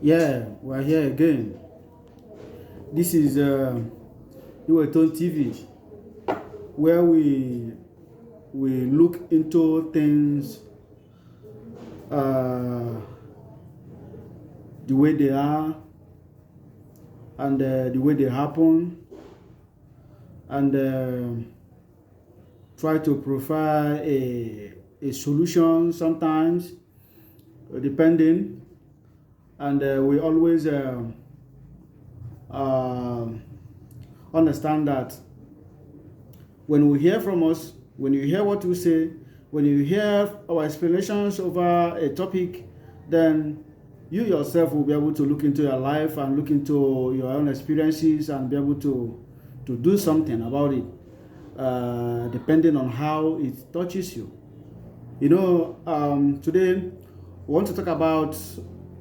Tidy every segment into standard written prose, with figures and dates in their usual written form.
Yeah, we're here again. This is Iweton TV, where we look into things uh, the way they are and the way they happen, and try to provide a solution sometimes, depending. And we always uh, understand that when we hear from us, when you hear what we say, when you hear our explanations over a topic, then you yourself will be able to look into your life and look into your own experiences and be able to do something about it, depending on how it touches you. Today we want to talk about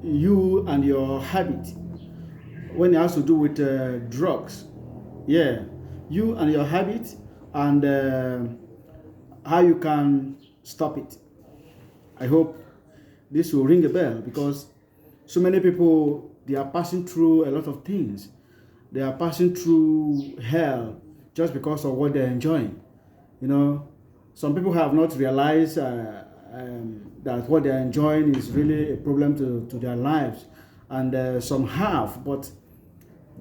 you and your habit when it has to do with drugs. Yeah, you and your habit, and how you can stop it. I hope this will ring a bell because so many people, they are passing through a lot of things. They are passing through hell just because of what they're enjoying. You know, some people have not realized that what they're enjoying is really a problem to their lives, and some have, but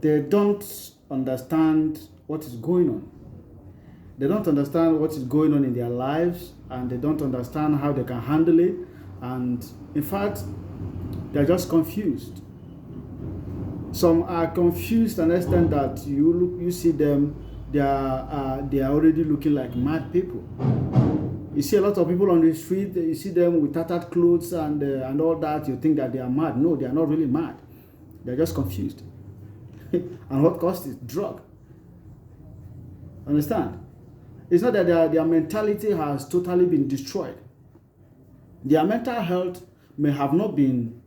they don't understand what is going on. They don't understand what is going on in their lives, and they don't understand how they can handle it. And in fact, they're just confused. Some are confused to an extent that you see them, they are already looking like mad people. You see a lot of people on the street, you see them with tattered clothes and all that, you think that they are mad. No, they are not really mad. They're just confused. And what caused it? Drug. Understand? It's not that their mentality has totally been destroyed. Their mental health may have not been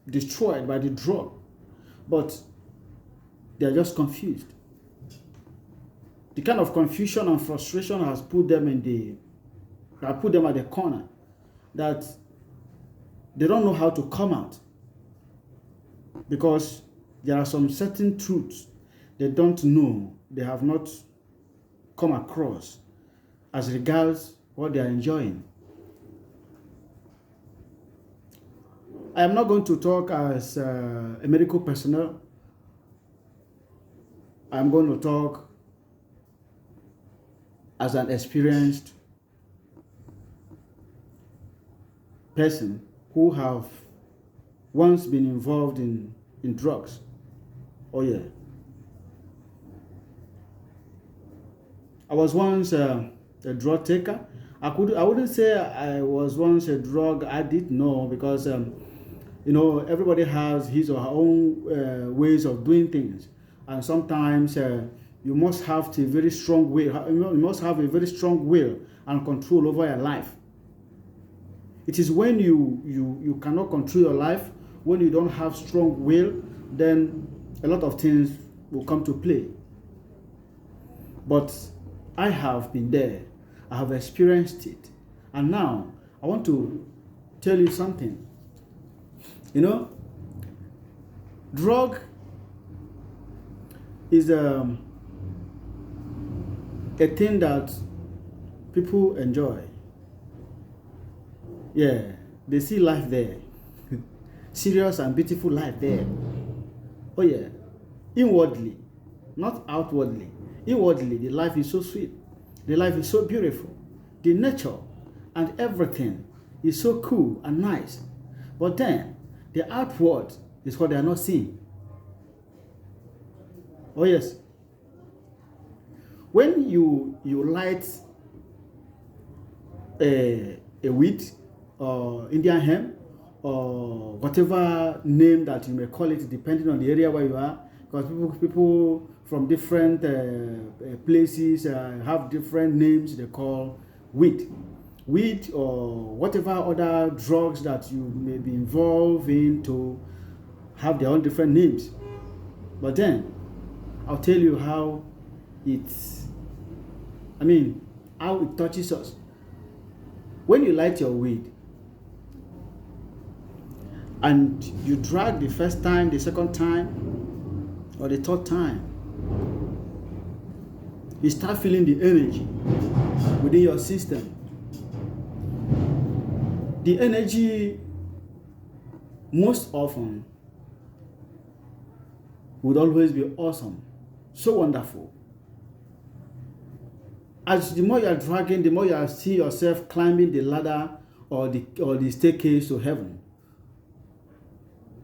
destroyed by the drug, but they're just confused. The kind of confusion and frustration has put them at the corner, that they don't know how to come out, because there are some certain truths they don't know, they have not come across as regards what they are enjoying. I am not going to talk as a medical personnel. I'm going to talk as an experienced person who have once been involved in drugs. Oh yeah. I was once a drug taker. I wouldn't say I was once a drug addict, no, because everybody has his or her own ways of doing things, and sometimes you must have a very strong will. You must have a very strong will and control over your life. It is when you cannot control your life, when you don't have strong will, then a lot of things will come to play. But I have been there. I have experienced it. And now I want to tell you something. Drug is a thing that people enjoy. Yeah, they see life there. Serious and beautiful life there. Oh yeah, inwardly, not outwardly. Inwardly, the life is so sweet. The life is so beautiful. The nature and everything is so cool and nice. But then, the outward is what they are not seeing. Oh yes. When you light a weed or Indian hemp or whatever name that you may call it, depending on the area where you are, because people from different places have different names they call weed or whatever other drugs that you may be involved in, to have their own different names. But then I'll tell you how how it touches us. When you light your weed, and you drag the first time, the second time, or the third time, you start feeling the energy within your system. The energy most often would always be awesome, so wonderful. As the more you are dragging, the more you are seeing yourself climbing the ladder or the staircase to heaven.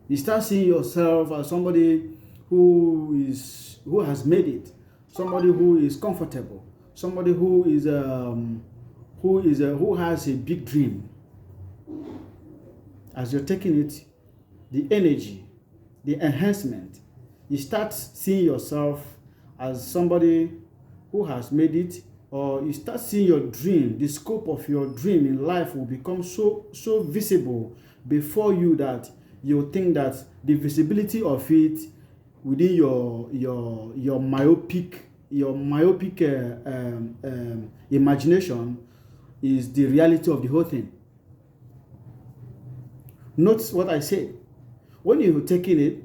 You start seeing yourself as somebody who has made it, somebody who is comfortable, somebody who has a big dream. As you're taking it, the energy, the enhancement, you start seeing yourself as somebody who has made it, or you start seeing your dream, the scope of your dream in life will become so visible before you that you think that the visibility of it within your myopic imagination is the reality of the whole thing. Note what I said. When you're taking it,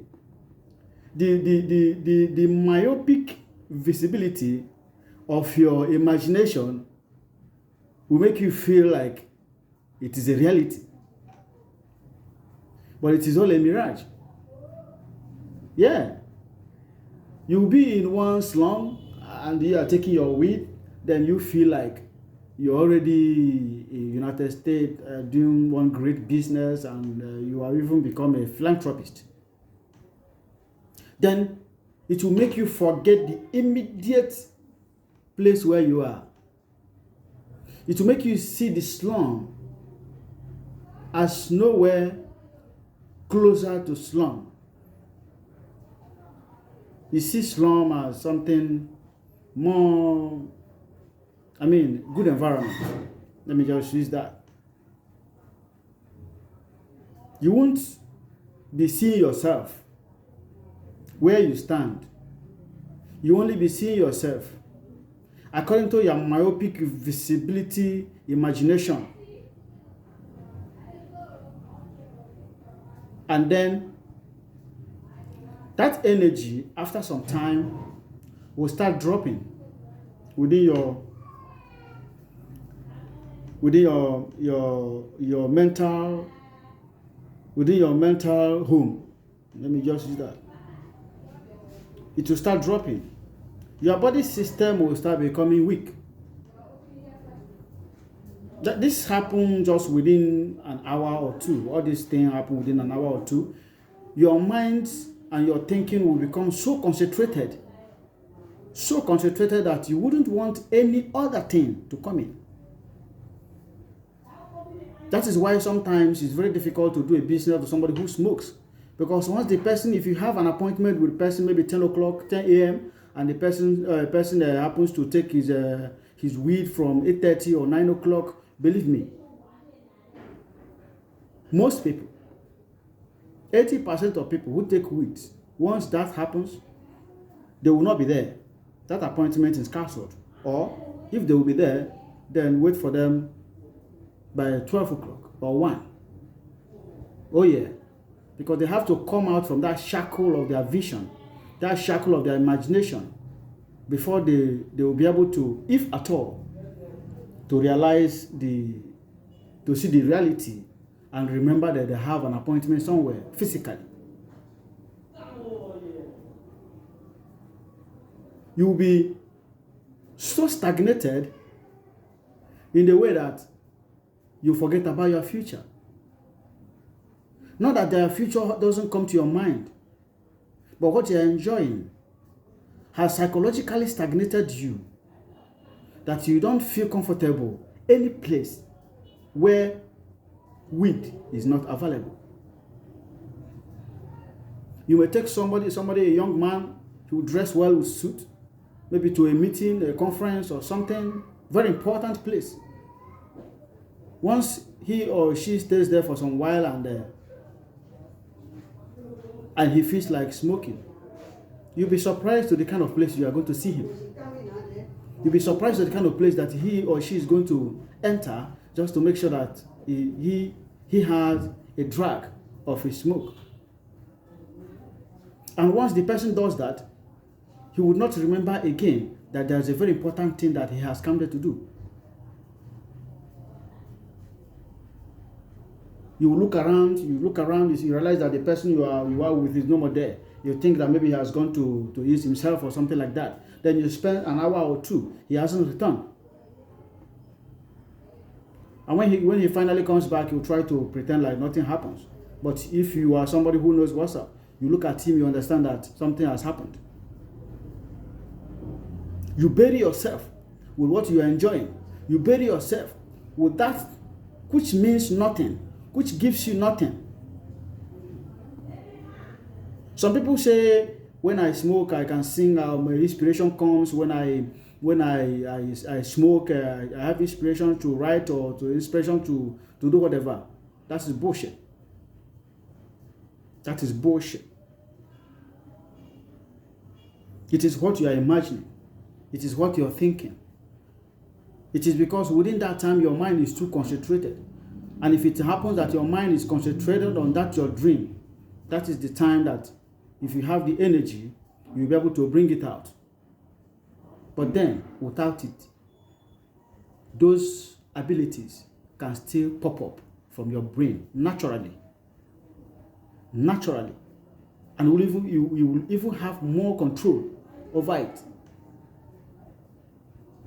the myopic visibility of your imagination will make you feel like it is a reality. But it is all a mirage. Yeah. You'll be in one slum and you are taking your weed, then you feel like you're already in United States doing one great business, and you have even become a philanthropist. Then it will make you forget the immediate place where you are. It will make you see the slum as nowhere closer to slum. You see slum as something more, good environment. Let me just use that. You won't be seeing yourself where you stand. You only be seeing yourself according to your myopic visibility imagination. And then that energy, after some time, will start dropping within your mental home. Let me just use that. It will start dropping. Your body system will start becoming weak. This happens just within an hour or two. All these things happen within an hour or two. Your mind and your thinking will become so concentrated that you wouldn't want any other thing to come in. That is why sometimes it's very difficult to do a business with somebody who smokes. Because once the person, if you have an appointment with the person maybe 10 a.m., and the person happens to take his weed from 8:30 or 9 o'clock, believe me, most people, 80% of people who take weed, once that happens, they will not be there. That appointment is cancelled. Or if they will be there, then wait for them by 12 o'clock or 1. Oh yeah, because they have to come out from that shackle of their vision, that shackle of their imagination, before they will be able to, if at all, to realize to see the reality and remember that they have an appointment somewhere physically. You will be so stagnated in the way that you forget about your future. Not that their future doesn't come to your mind, but what you're enjoying has psychologically stagnated you, that you don't feel comfortable any place where weed is not available. You may take somebody, a young man, who dress well with suit, maybe to a meeting, a conference or something, very important place. Once he or she stays there for some while and he feels like smoking, you'll be surprised to the kind of place you are going to see him. You'll be surprised at the kind of place that he or she is going to enter, just to make sure that he has a drag of a smoke. And once the person does that, he would not remember again that there's a very important thing that he has come there to do. You look around, you realize that the person you are with is no more there. You think that maybe he has gone to ease himself or something like that. Then you spend an hour or two, he hasn't returned. And when he finally comes back, you try to pretend like nothing happens. But if you are somebody who knows what's up, you look at him, you understand that something has happened. You bury yourself with what you are enjoying. You bury yourself with that which means nothing, which gives you nothing. Some people say, when I smoke, I can sing, my inspiration comes. When I smoke, I have inspiration to write or to inspiration to do whatever. That is bullshit. That is bullshit. It is what you are imagining. It is what you are thinking. It is because within that time your mind is too concentrated. And if it happens that your mind is concentrated on that your dream, that is the time that if you have the energy, you'll be able to bring it out. But then, without it, those abilities can still pop up from your brain naturally. Naturally. And you will even have more control over it.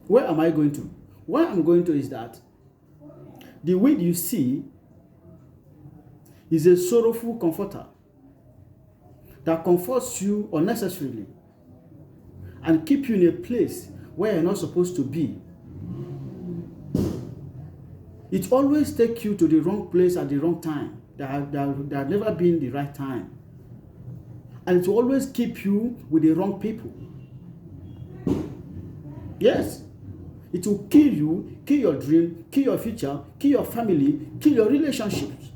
Where am I going to? Where I'm going to is that the weed you see is a sorrowful comforter that comforts you unnecessarily and keep you in a place where you're not supposed to be. It always takes you to the wrong place at the wrong time. That had never been the right time. And it will always keep you with the wrong people. Yes. It will kill you, kill your dream, kill your future, kill your family, kill your relationships.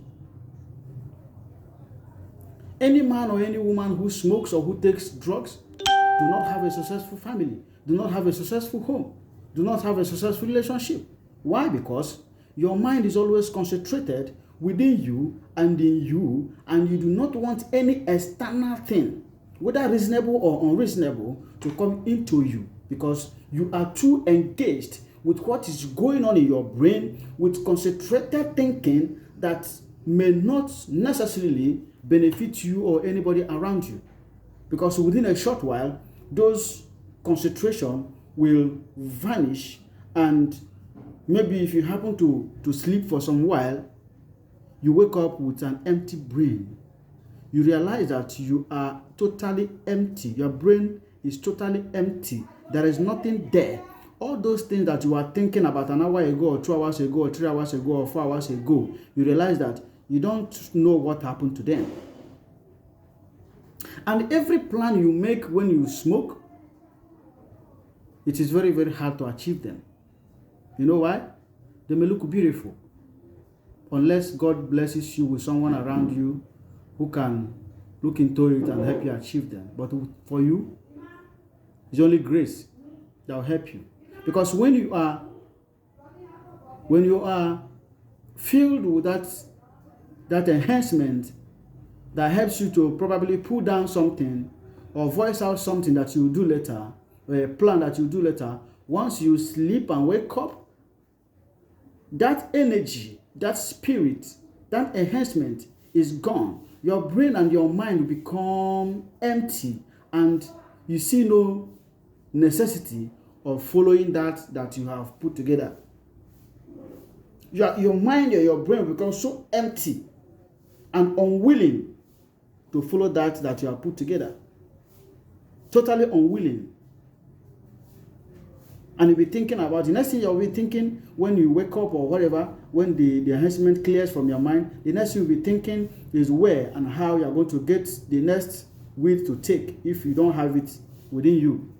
Any man or any woman who smokes or who takes drugs do not have a successful family, do not have a successful home, do not have a successful relationship. Why? Because your mind is always concentrated within you and in you, and you do not want any external thing, whether reasonable or unreasonable, to come into you, because you are too engaged with what is going on in your brain, with concentrated thinking that may not necessarily benefit you or anybody around you. Because within a short while, those concentration will vanish, and maybe if you happen to sleep for some while, you wake up with an empty brain. You realize that you are totally empty. Your brain is totally empty. There is nothing there. All those things that you are thinking about an hour ago, or 2 hours ago, or 3 hours ago, or 4 hours ago, you realize that you don't know what happened to them. And every plan you make when you smoke, it is very, very hard to achieve them. You know why? They may look beautiful. Unless God blesses you with someone around you who can look into it and help you achieve them. But for you, it's only grace that will help you. Because when you are filled with that enhancement that helps you to probably pull down something or voice out something that you will do later, or a plan that you will do later, once you sleep and wake up, that energy, that spirit, that enhancement is gone. Your brain and your mind will become empty, and you see no necessity of following that you have put together. Your mind or your brain will become so empty and unwilling to follow that you have put together. Totally unwilling. And you'll be thinking about, the next thing you'll be thinking when you wake up or whatever, when the enhancement clears from your mind, the next thing you'll be thinking is where and how you're going to get the next weed to take if you don't have it within you.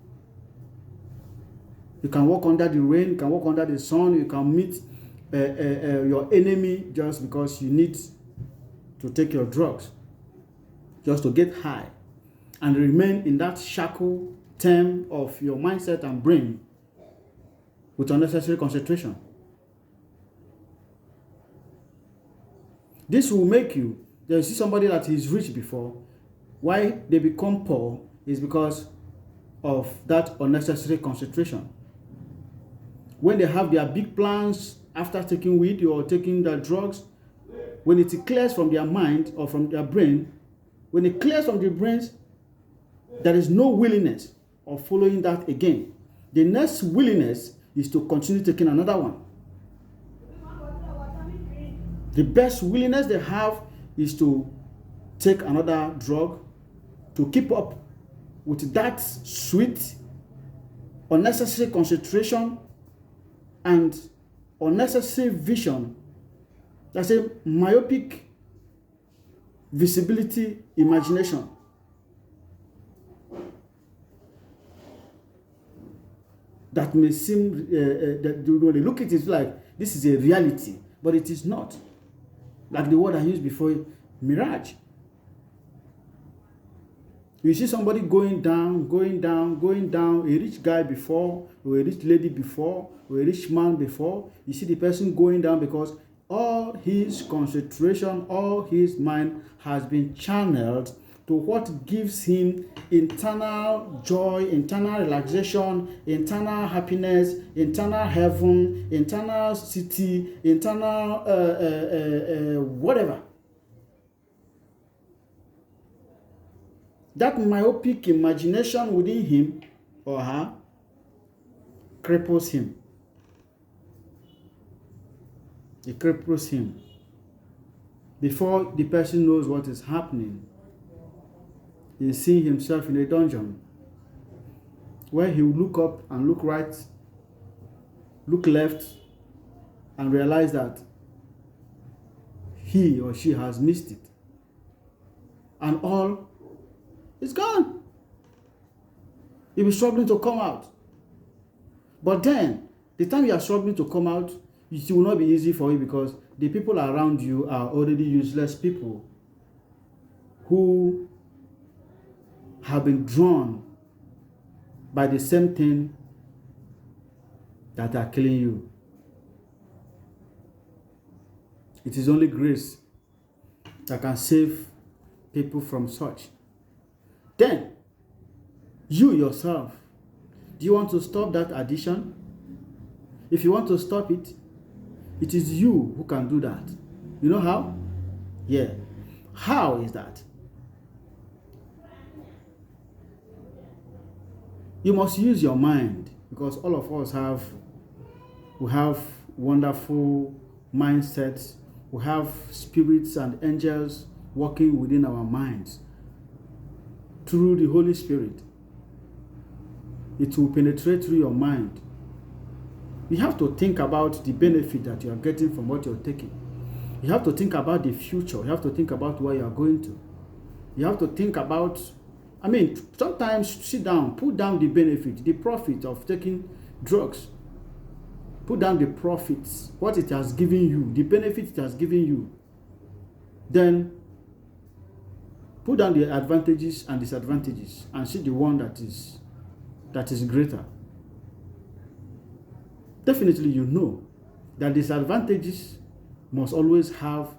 You can walk under the rain, you can walk under the sun, you can meet your enemy just because you need to take your drugs, just to get high and remain in that shackle term of your mindset and brain with unnecessary concentration. This will make you You see somebody that is rich before, why they become poor is because of that unnecessary concentration. When they have their big plans after taking weed or taking the drugs, when it clears from their mind or from their brain, when it clears from the brains, there is no willingness of following that again. The next willingness is to continue taking another one. The best willingness they have is to take another drug to keep up with that sweet, unnecessary concentration and unnecessary vision. That's a myopic visibility imagination. That may seem, that when they look at it like this is a reality, but it is not. Like the word I used before, mirage. You see somebody going down, a rich guy before, or a rich lady before, or a rich man before. You see the person going down because all his concentration, all his mind has been channeled to what gives him internal joy, internal relaxation, internal happiness, internal heaven, internal city, internal whatever. That myopic imagination within him or her cripples him. It cripples him. Before the person knows what is happening, he's seeing himself in a dungeon where he will look up and look right, look left, and realize that he or she has missed it. And all is gone. You'll be struggling to come out. But then, the time you are struggling to come out, it will not be easy for you because the people around you are already useless people who have been drawn by the same thing that are killing you. It is only grace that can save people from such. Then, you yourself, do you want to stop that addiction? If you want to stop it, it is you who can do that. You know how? Yeah. How is that? You must use your mind because all of us have wonderful mindsets. We have spirits and angels working within our minds. Through the Holy Spirit, it will penetrate through your mind. You have to think about the benefit that you are getting from what you're taking. You have to think about the future. You have to think about where you are going to. You have to think about, sometimes sit down, put down the benefit, the profit of taking drugs. Put down the profits, what it has given you, the benefit it has given you. Then put down the advantages and disadvantages and see the one that is greater. Definitely you know that disadvantages must always have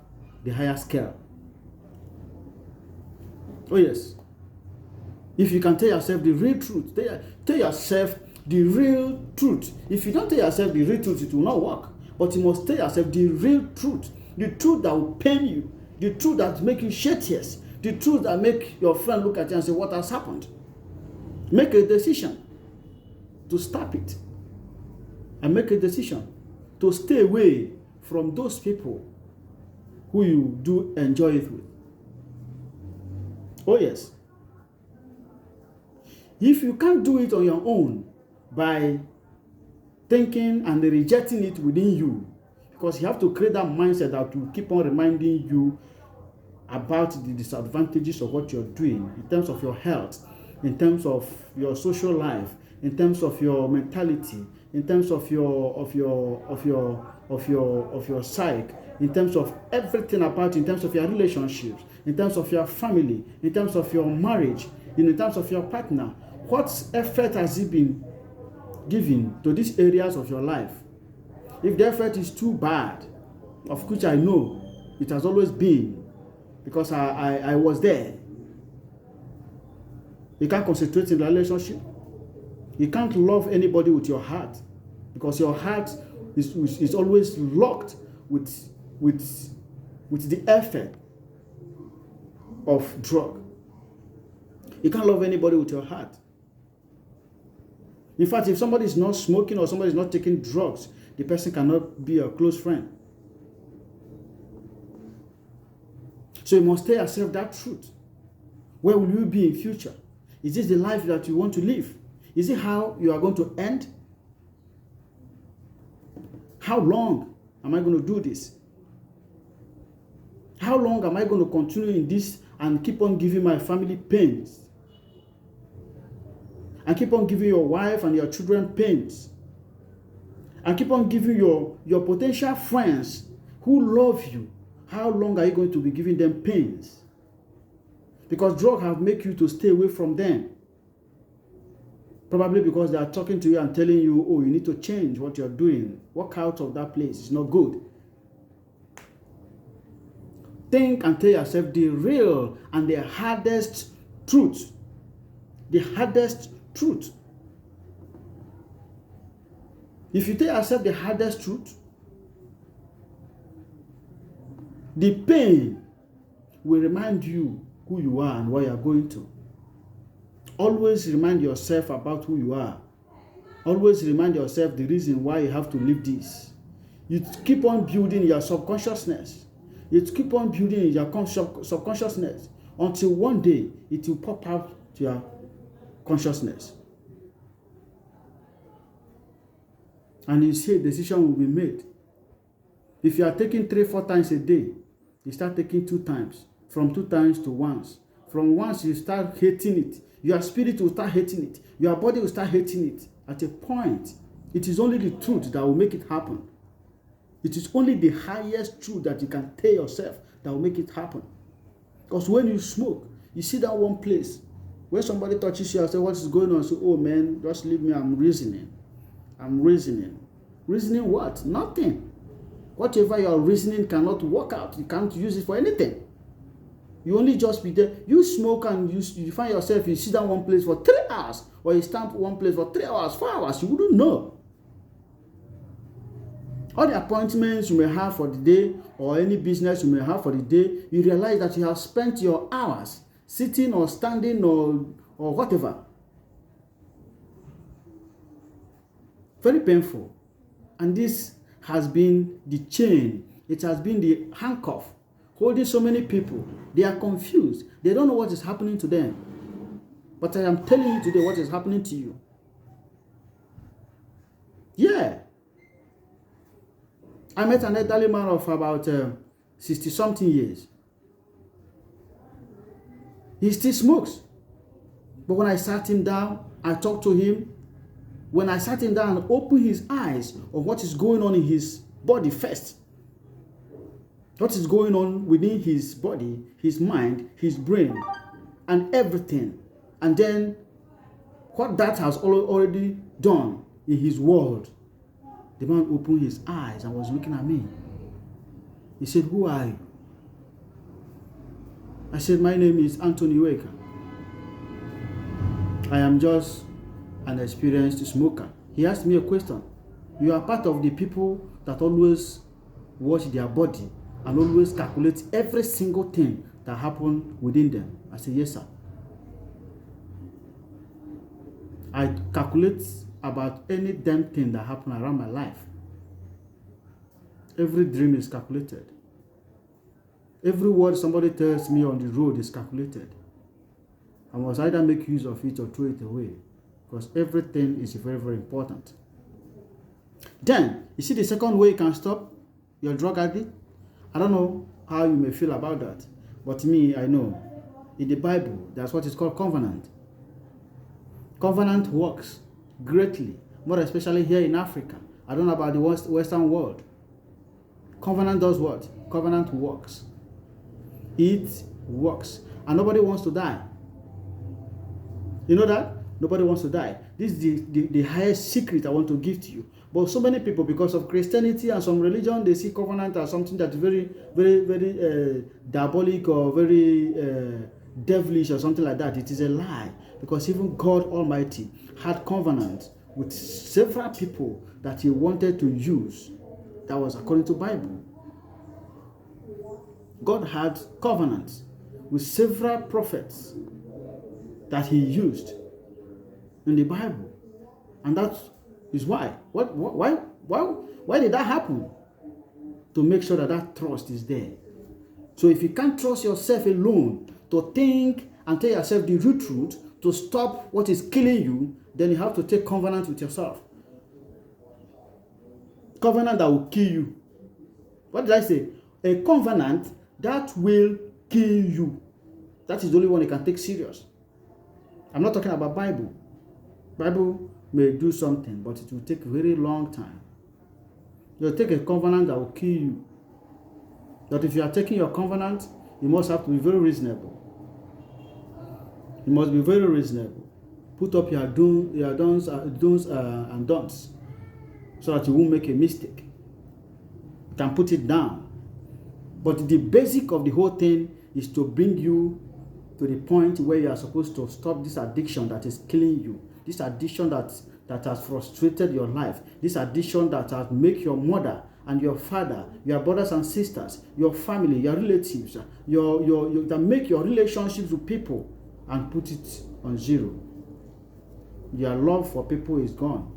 the higher scale. Oh yes. If you can tell yourself the real truth, tell yourself the real truth. If you don't tell yourself the real truth, it will not work. But you must tell yourself the real truth. The truth that will pain you. The truth that will make you shed tears. The truth that make your friend look at you and say, what has happened? Make a decision to stop it. And make a decision to stay away from those people who you do enjoy it with. Oh yes. If you can't do it on your own by thinking and rejecting it within you, because you have to create that mindset that will keep on reminding you about the disadvantages of what you're doing in terms of your health, in terms of your social life, in terms of your mentality, in terms of your psyche, in terms of everything about you, in terms of your relationships, in terms of your family, in terms of your marriage, in terms of your partner. What effort has it been given to these areas of your life? If the effort is too bad, of which I know it has always been, because I was there. You can't concentrate in the relationship. You can't love anybody with your heart, because your heart is always locked with the effect of drug. You can't love anybody with your heart. In fact, if somebody is not smoking or somebody is not taking drugs, the person cannot be a close friend. So you must tell yourself that truth. Where will you be in future? Is this the life that you want to live? Is it how you are going to end? How long am I going to do this? How long am I going to continue in this and keep on giving my family pains? And keep on giving your wife and your children pains? And keep on giving your potential friends who love you, how long are you going to be giving them pains? Because drugs have made you to stay away from them. Probably because they are talking to you and telling you, oh, you need to change what you're doing. Walk out of that place. It's not good. Think and tell yourself the real and the hardest truth. The hardest truth. If you tell yourself the hardest truth, the pain will remind you who you are and where you are going to. Always remind yourself about who you are. Always remind yourself the reason why you have to live this. You keep on building your subconsciousness. You keep on building your subconsciousness until one day it will pop out to your consciousness. And you see a decision will be made. If you are taking 3-4 times a day, you start taking 2 times. From 2 times to once. From once you start hating it. Your spirit will start hating it. Your body will start hating it. At a point, it is only the truth that will make it happen. It is only the highest truth that you can tell yourself that will make it happen. Because when you smoke, you sit down one place. When somebody touches you and says, what is going on? So, oh man, just leave me, I'm reasoning. I'm reasoning. Reasoning what? Nothing. Whatever you are reasoning cannot work out. You can't use it for anything. You only just be there. You smoke and you find yourself, you sit down one place for 3 hours, or you stand one place for 3 hours, 4 hours. You wouldn't know. All the appointments you may have for the day, or any business you may have for the day, you realize that you have spent your hours sitting or standing or whatever. Very painful. And this has been the chain. It has been the handcuff holding so many people. They are confused. They don't know what is happening to them. But I am telling you today what is happening to you. Yeah. I met an elderly man of about 60-something years. He still smokes. But when I sat him down, I talked to him. When I sat him down and opened his eyes of what is going on in his body first, what is going on within his body, his mind, his brain, and everything. And then what that has already done in his world. The man opened his eyes and was looking at me. He said, who are you? I said, my name is Anthony Waker. I am just an experienced smoker. He asked me a question. You are part of the people that always watch their body and always calculate every single thing that happens within them. I said, yes, sir. I calculate about any damn thing that happens around my life. Every dream is calculated. Every word somebody tells me on the road is calculated. I must either make use of it or throw it away, because everything is very, very important. Then, you see the second way you can stop your drug addict? I don't know how you may feel about that, but me, I know. In the Bible, that's what is called covenant. Covenant works greatly, more especially here in Africa. I don't know about the Western world. Covenant does what? Covenant works. It works. And nobody wants to die. You know that? Nobody wants to die. This is the highest secret I want to give to you. But so many people, because of Christianity and some religion, they see covenant as something that's very, very, very diabolic or very devilish or something like that. It is a lie, because even God Almighty had covenant with several people that he wanted to use. That was according to Bible. God had covenants with several prophets that he used in the Bible. And that is why. Why did that happen? To make sure that that trust is there. So if you can't trust yourself alone to think and tell yourself the real truth, to stop what is killing you, then you have to take covenant with yourself. Covenant that will kill you. What did I say? A covenant that will kill you. That is the only one you can take serious. I'm not talking about Bible. Bible may do something, but it will take a very long time. You'll take a covenant that will kill you. But if you are taking your covenant, you must have to be very reasonable. You must be very reasonable. Put up your do's and don'ts, so that you won't make a mistake. You can put it down. But the basic of the whole thing is to bring you to the point where you are supposed to stop this addiction that is killing you. This addiction that has frustrated your life. This addiction that has made your mother and your father, your brothers and sisters, your family, your relatives, that make your relationships with people and put it on zero. Your love for people is gone,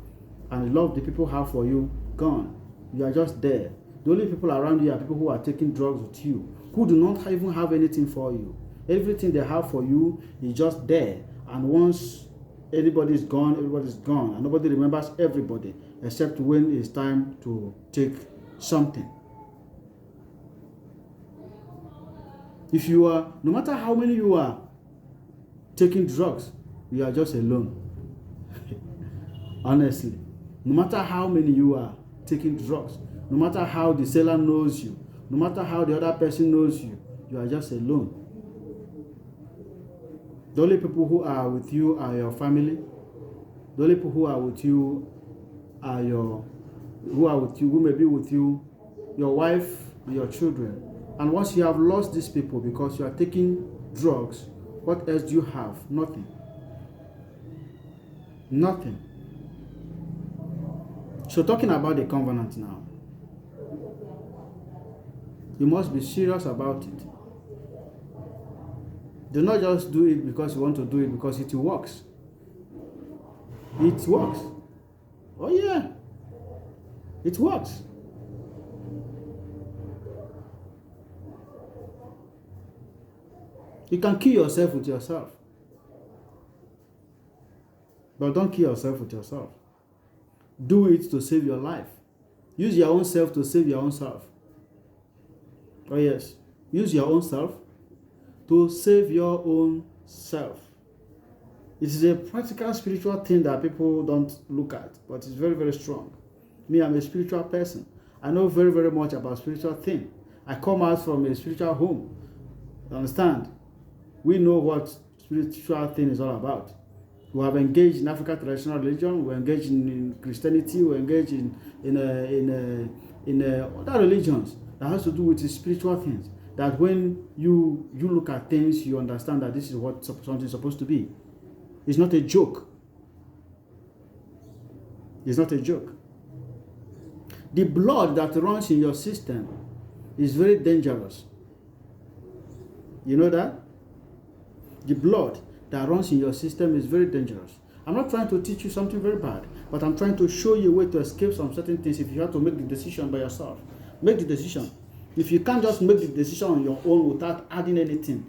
and the love the people have for you gone. You are just there. The only people around you are people who are taking drugs with you, who do not even have anything for you. Everything they have for you is just there, and once everybody is gone, and nobody remembers everybody except when it's time to take something. If you are, no matter how many you are taking drugs, you are just alone. Honestly, no matter how many you are taking drugs, no matter how the seller knows you, no matter how the other person knows you, you are just alone. The only people who are with you are your family. The only people who are with you are who may be with you, your wife and your children. And once you have lost these people because you are taking drugs, what else do you have? Nothing. Nothing. So talking about the covenant now, you must be serious about it. Do not just do it because you want to do it, because it works. It works. Oh yeah. It works. You can kill yourself with yourself. But don't kill yourself with yourself. Do it to save your life. Use your own self to save your own self. Oh yes. Use your own self to save your own self. It is a practical spiritual thing that people don't look at, but it's very, very strong. Me, I'm a spiritual person. I know very, very much about spiritual thing. I come out from a spiritual home. You understand? We know what spiritual thing is all about. We have engaged in African traditional religion. We engage in Christianity. We engage in other religions that has to do with the spiritual things. That when you look at things, you understand that this is what something is supposed to be. It's not a joke. It's not a joke. The blood that runs in your system is very dangerous. You know that? The blood that runs in your system is very dangerous. I'm not trying to teach you something very bad, but I'm trying to show you a way to escape some certain things if you have to make the decision by yourself. Make the decision. If you can't just make the decision on your own without adding anything,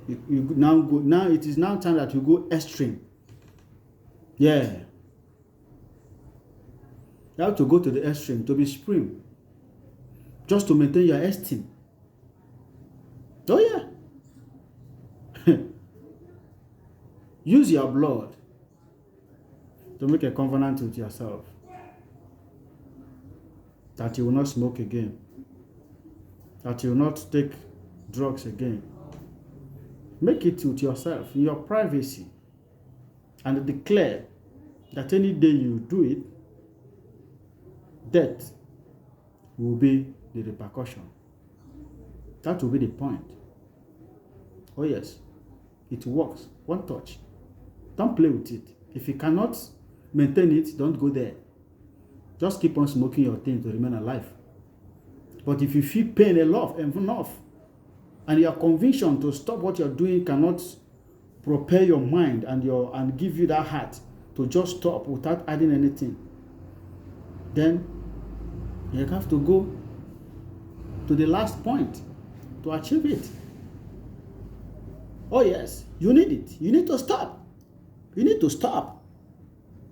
now it is now time that you go extreme. Yeah. You have to go to the extreme, to be supreme, just to maintain your esteem. Oh yeah. Use your blood to make a covenant with yourself that you will not smoke again, that you will not take drugs again. Make it with yourself in your privacy, and declare that any day you do it, death will be the repercussion. That will be the point. Oh yes, it works. One touch. Don't play with it. If you cannot maintain it, don't go there. Just keep on smoking your thing to remain alive. But if you feel pain enough, and your conviction to stop what you're doing cannot prepare your mind and give you that heart to just stop without adding anything, then you have to go to the last point to achieve it. Oh yes, you need it. You need to stop. You need to stop.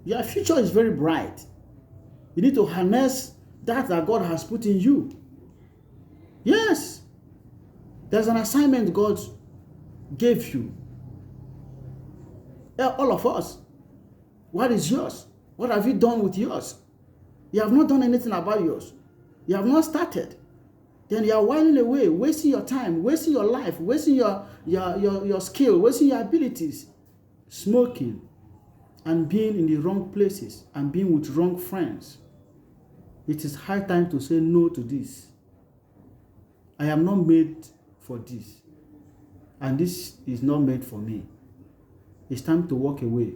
Your future is very bright. You need to harness that God has put in you. Yes. There's an assignment God gave you. All of us. What is yours? What have you done with yours? You have not done anything about yours. You have not started. Then you are whiling away, wasting your time, wasting your life, wasting your skill, wasting your abilities, smoking, and being in the wrong places, and being with wrong friends. It is high time to say no to this. I am not made for this. And this is not made for me. It's time to walk away.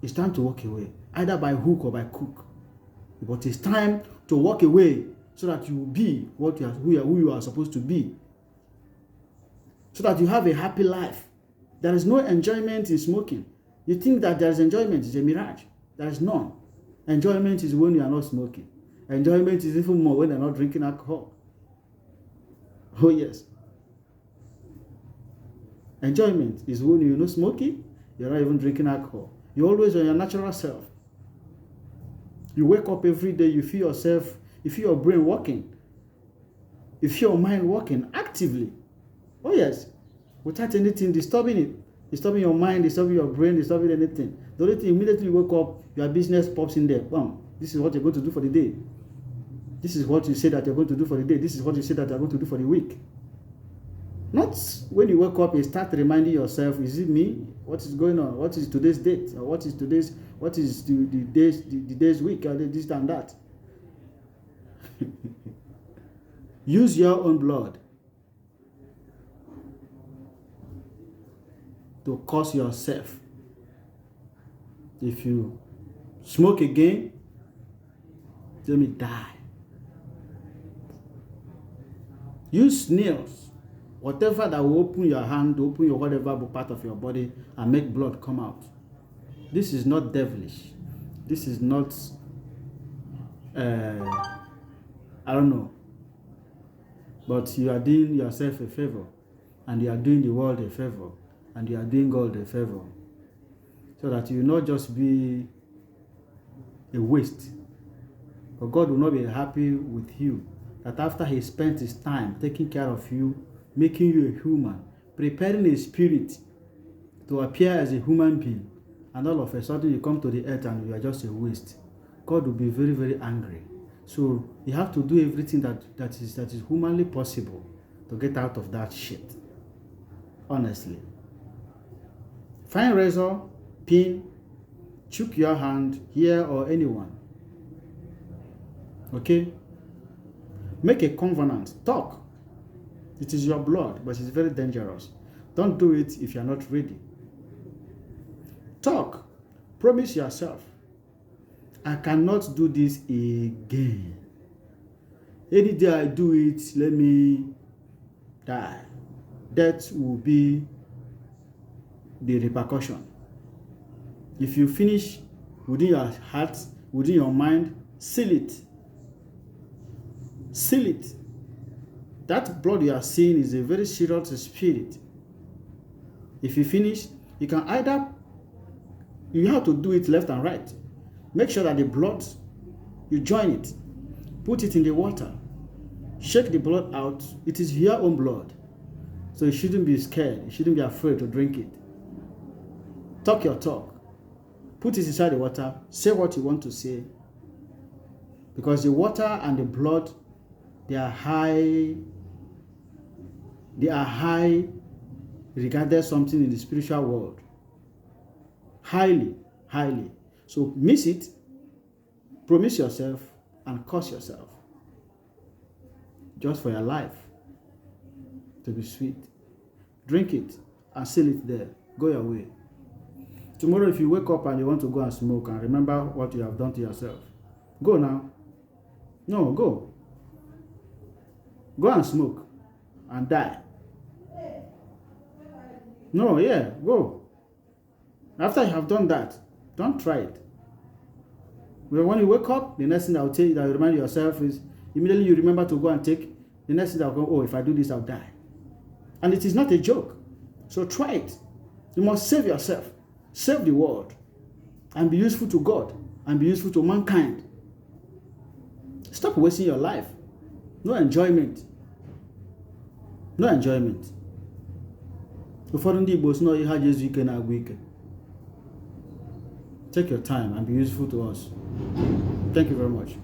It's time to walk away, either by hook or by crook. But it's time to walk away so that you will be who you are supposed to be. So that you have a happy life. There is no enjoyment in smoking. You think that there is enjoyment, it's a mirage. There is none. Enjoyment is when you are not smoking. Enjoyment is even more when you are not drinking alcohol. Oh yes. Enjoyment is when you're not smoking, you're not even drinking alcohol. You're always on your natural self. You wake up every day, you feel yourself, you feel your brain working. You feel your mind working actively. Oh yes. Without anything disturbing it. Disturbing your mind, disturbing your brain, disturbing anything. The only thing, immediately you wake up, your business pops in there. Bam. This is what you're going to do for the day. This is what you say that you're going to do for the day. This is what you say that you're going to do for the week. Not when you wake up, you start reminding yourself, is it me? What is going on? What is today's date? Or what is the day's week? Or this and that. Use your own blood to curse yourself. If you smoke again, let me die. Use nails, whatever that will open your hand, open your whatever part of your body and make blood come out. This is not devilish. This is not, I don't know. But you are doing yourself a favor, and you are doing the world a favor, and you are doing God a favor. So that you will not just be a waste. But God will not be happy with you. That after He spent His time taking care of you, making you a human, preparing a spirit to appear as a human being, and all of a sudden you come to the earth and you are just a waste, God will be very, very angry. So you have to do everything that is humanly possible to get out of that shit. Honestly. Find razor, pin, choke your hand, here or anyone. Okay? Make a covenant. Talk. It is your blood, but it's very dangerous. Don't do it if you're not ready. Talk. Promise yourself, I cannot do this again. Any day I do it, let me die. That will be the repercussion. If you finish within your heart, within your mind, seal it. Seal it. That blood you are seeing is a very serious spirit. If you finish, you can either, you have to do it left and right. Make sure that the blood, you join it. Put it in the water. Shake the blood out. It is your own blood. So you shouldn't be scared. You shouldn't be afraid to drink it. Talk your talk. Put it inside the water. Say what you want to say. Because the water and the blood, they are high regarded something in the spiritual world. Highly. So mix it promise yourself and curse yourself just for your life to be sweet. Drink it and seal it there. Go your way. Tomorrow, if you wake up and you want to go and smoke and remember what you have done to yourself, go now. No, go. Go and smoke and die. No, yeah, go. After you have done that, don't try it. When you wake up, the next thing I'll tell you that you remind yourself is immediately you remember to go and take. The next thing I'll go, oh, if I do this, I'll die. And it is not a joke. So try it. You must save yourself, save the world, and be useful to God and be useful to mankind. Stop wasting your life. No enjoyment. No enjoyment. Ụfọdụ ndị Igbo sị na ihe ha ji ezu ike na-agwụ ike. Take your time and be useful to us. Thank you very much.